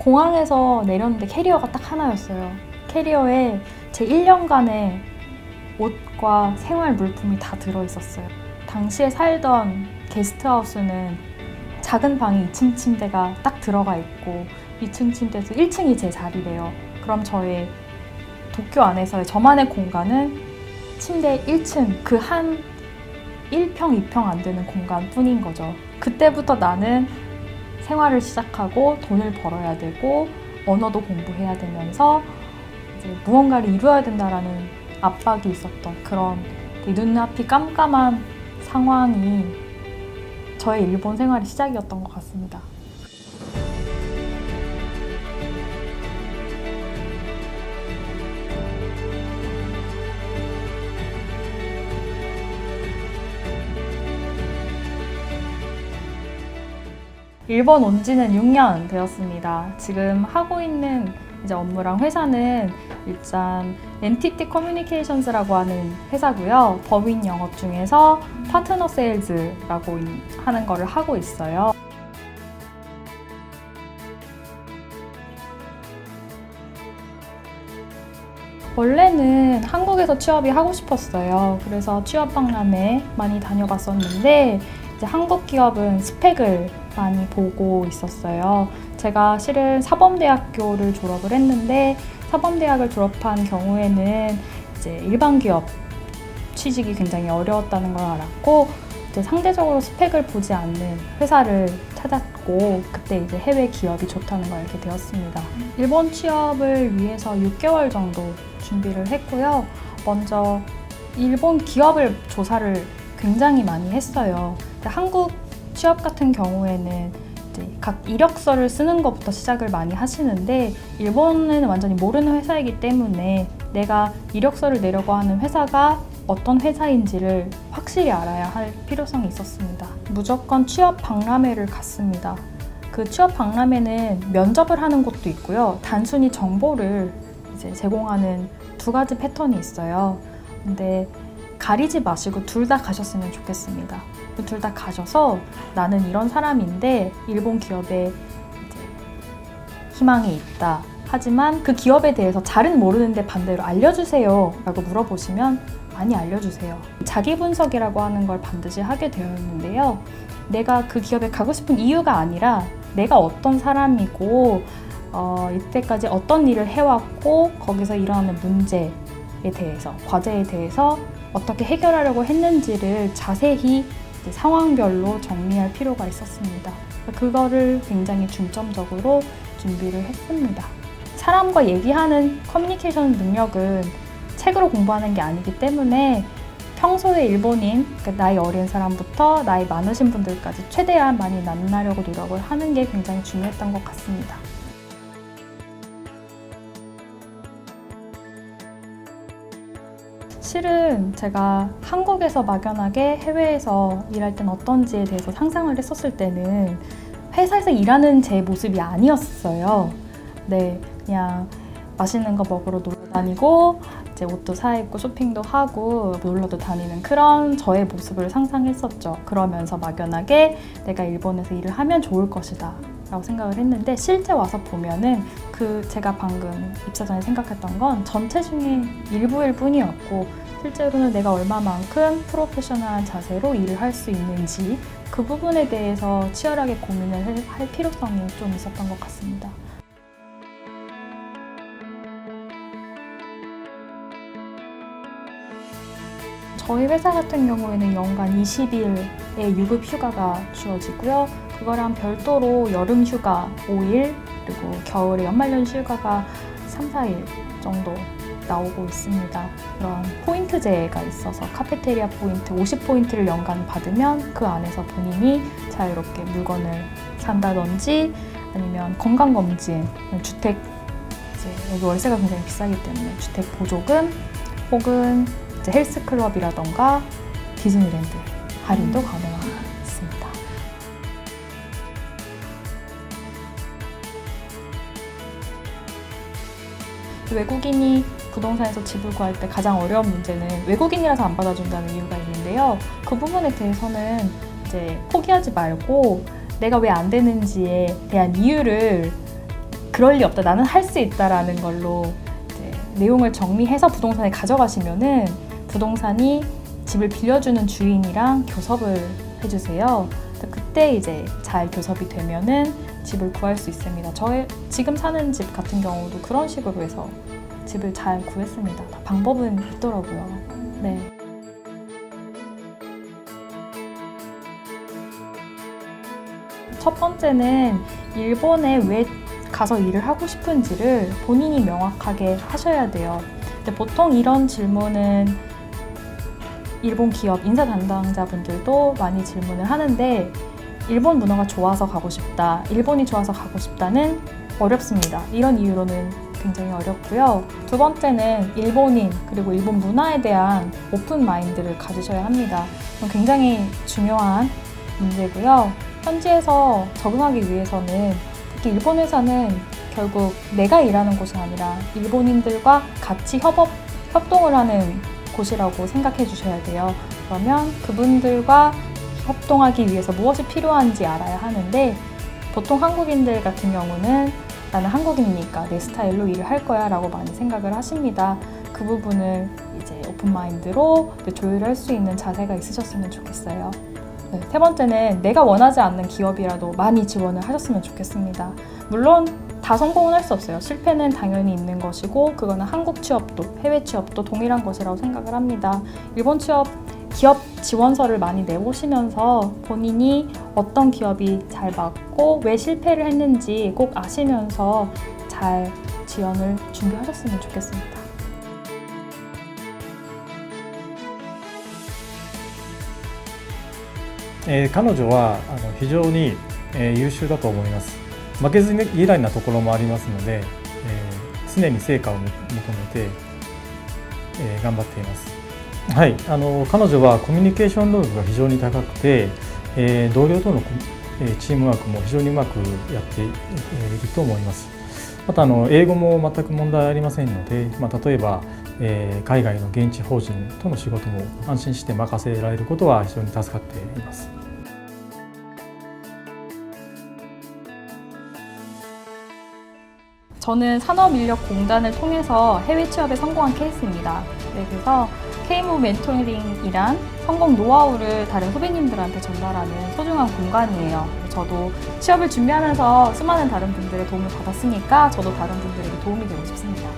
공항에서 내렸는데 캐리어가 딱 하나였어요. 캐리어에 제 1년간의 옷과 생활 물품이 다 들어있었어요. 당시에 살던 게스트하우스는 작은 방에 2층 침대가 딱 들어가 있고 2층 침대에서 1층이 제 자리래요. 그럼 저의 도쿄 안에서의 저만의 공간은 침대 1층 그 한 1평, 2평 안 되는 공간뿐인 거죠. 그때부터 나는 생활을 시작하고 돈을 벌어야 되고 언어도 공부해야 되면서 이제 무언가를 이루어야 된다라는 압박이 있었던 그런 눈앞이 깜깜한 상황이 저의 일본 생활의 시작이었던 것 같습니다. 일본 온 지는 6년 되었습니다. 지금 하고 있는 이제 업무랑 회사는 일단 엔티티 커뮤니케이션스라고 하는 회사고요. 법인 영업 중에서 파트너 세일즈라고 하는 거를 하고 있어요. 원래는 한국에서 취업이 하고 싶었어요. 그래서 취업 박람회 많이 다녀봤었는데 이제 한국 기업은 스펙을 많이 보고 있었어요. 제가 실은 사범대학교를 졸업을 했는데 사범대학을 졸업한 경우에는 이제 일반 기업 취직이 굉장히 어려웠다는 걸 알았고 이제 상대적으로 스펙을 보지 않는 회사를 찾았고 그때 이제 해외 기업이 좋다는 걸 알게 되었습니다. 일본 취업을 위해서 6개월 정도 준비를 했고요. 먼저 일본 기업을 조사를 굉장히 많이 했어요. 한국 취업 같은 경우에는 이제 각 이력서를 쓰는 것부터 시작을 많이 하시는데 일본은 완전히 모르는 회사이기 때문에 내가 이력서를 내려고 하는 회사가 어떤 회사인지를 확실히 알아야 할 필요성이 있었습니다. 무조건 취업 박람회를 갔습니다. 그 취업 박람회는 면접을 하는 곳도 있고요. 단순히 정보를 이제 제공하는 두 가지 패턴이 있어요. 근데 가리지 마시고 둘 다 가셨으면 좋겠습니다. 둘 다 가셔서 나는 이런 사람인데 일본 기업에 이제 희망이 있다. 하지만 그 기업에 대해서 잘은 모르는데 반대로 알려주세요 라고 물어보시면 많이 알려주세요. 자기 분석이라고 하는 걸 반드시 하게 되었는데요. 내가 그 기업에 가고 싶은 이유가 아니라 내가 어떤 사람이고 이때까지 어떤 일을 해왔고 거기서 일어나는 문제에 대해서 과제에 대해서 어떻게 해결하려고 했는지를 자세히 상황별로 정리할 필요가 있었습니다. 그거를 굉장히 중점적으로 준비를 했습니다. 사람과 얘기하는 커뮤니케이션 능력은 책으로 공부하는 게 아니기 때문에 평소에 일본인, 나이 어린 사람부터 나이 많으신 분들까지 최대한 많이 만나려고 노력을 하는 게 굉장히 중요했던 것 같습니다. 실은 제가 한국에서 막연하게 해외에서 일할 땐 어떤지에 대해서 상상을 했었을 때는 회사에서 일하는 제 모습이 아니었어요. 네, 그냥 맛있는 거 먹으러 놀러 다니고 이제 옷도 사 입고 쇼핑도 하고 놀러도 다니는 그런 저의 모습을 상상했었죠. 그러면서 막연하게 내가 일본에서 일을 하면 좋을 것이다 라고 생각을 했는데 실제 와서 보면은 제가 방금 입사 전에 생각했던 건 전체 중에 일부일 뿐이었고 실제로는 내가 얼마만큼 프로페셔널한 자세로 일을 할 수 있는지 그 부분에 대해서 치열하게 고민을 할 필요성이 좀 있었던 것 같습니다. 저희 회사 같은 경우에는 연간 20일의 유급 휴가가 주어지고요. 그거랑 별도로 여름 휴가 5일, 그리고 겨울에 연말연시 휴가가 3, 4일 정도 나오고 있습니다. 그런 포인트제가 있어서 카페테리아 포인트 50포인트를 연간 받으면 그 안에서 본인이 자유롭게 물건을 산다든지 아니면 건강검진, 주택, 여기 월세가 굉장히 비싸기 때문에 주택 보조금 혹은 헬스클럽이라던가 디즈니랜드 할인도 가능합니다. 외국인이 부동산에서 집을 구할 때 가장 어려운 문제는 외국인이라서 안 받아준다는 이유가 있는데요. 그 부분에 대해서는 이제 포기하지 말고 내가 왜 안 되는지에 대한 이유를 그럴 리 없다, 나는 할 수 있다라는 걸로 이제 내용을 정리해서 부동산에 가져가시면은 부동산이 집을 빌려주는 주인이랑 교섭을 해주세요. 그때 이제 잘 교섭이 되면은 집을 구할 수 있습니다. 저의 지금 사는 집 같은 경우도 그런 식으로 해서 집을 잘 구했습니다. 다 방법은 있더라고요. 네. 첫 번째는 일본에 왜 가서 일을 하고 싶은지를 본인이 명확하게 하셔야 돼요. 근데 보통 이런 질문은 일본 기업 인사 담당자분들도 많이 질문을 하는데 일본 문화가 좋아서 가고 싶다, 일본이 좋아서 가고 싶다는 어렵습니다. 이런 이유로는 굉장히 어렵고요. 두 번째는 일본인 그리고 일본 문화에 대한 오픈 마인드를 가지셔야 합니다. 이건 굉장히 중요한 문제고요. 현지에서 적응하기 위해서는 특히 일본 회사는 결국 내가 일하는 곳이 아니라 일본인들과 같이 협동을 하는 곳이라고 생각해 주셔야 돼요. 그러면 그분들과 협동하기 위해서 무엇이 필요한지 알아야 하는데 보통 한국인들 같은 경우는 나는 한국인이니까 내 스타일로 일을 할 거야 라고 많이 생각을 하십니다. 그 부분을 이제 오픈마인드로 조율할 수 있는 자세가 있으셨으면 좋겠어요. 네, 세 번째는 내가 원하지 않는 기업이라도 많이 지원을 하셨으면 좋겠습니다. 물론 다 성공은 할 수 없어요. 실패는 당연히 있는 것이고 그거는 한국 취업도 해외 취업도 동일한 것이라고 생각을 합니다. 일본 취업 기업 지원서를 많이 내보시면서 본인이 어떤 기업이 잘 맞고 왜 실패를 했는지 꼭 아시면서 잘 지원을 준비하셨으면 좋겠습니다.彼女は非常に優秀だと思います。負けず嫌いなところもありますので、常に成果を求めて頑張っています。はい、彼女はコミュニケーション能力が非常に高くて、同僚とのチームワークも非常にうまくやっていると思います。また英語も全く問題ありませんので、例えば海外の現地法人との仕事も安心して任せられることは非常に助かっています。 저는 산업인력공단을 통해서 해외 취업에 성공한 케이스입니다. 네, 그래서 K무브 멘토링이란 성공 노하우를 다른 후배님들한테 전달하는 소중한 공간이에요. 저도 취업을 준비하면서 수많은 다른 분들의 도움을 받았으니까 저도 다른 분들에게 도움이 되고 싶습니다.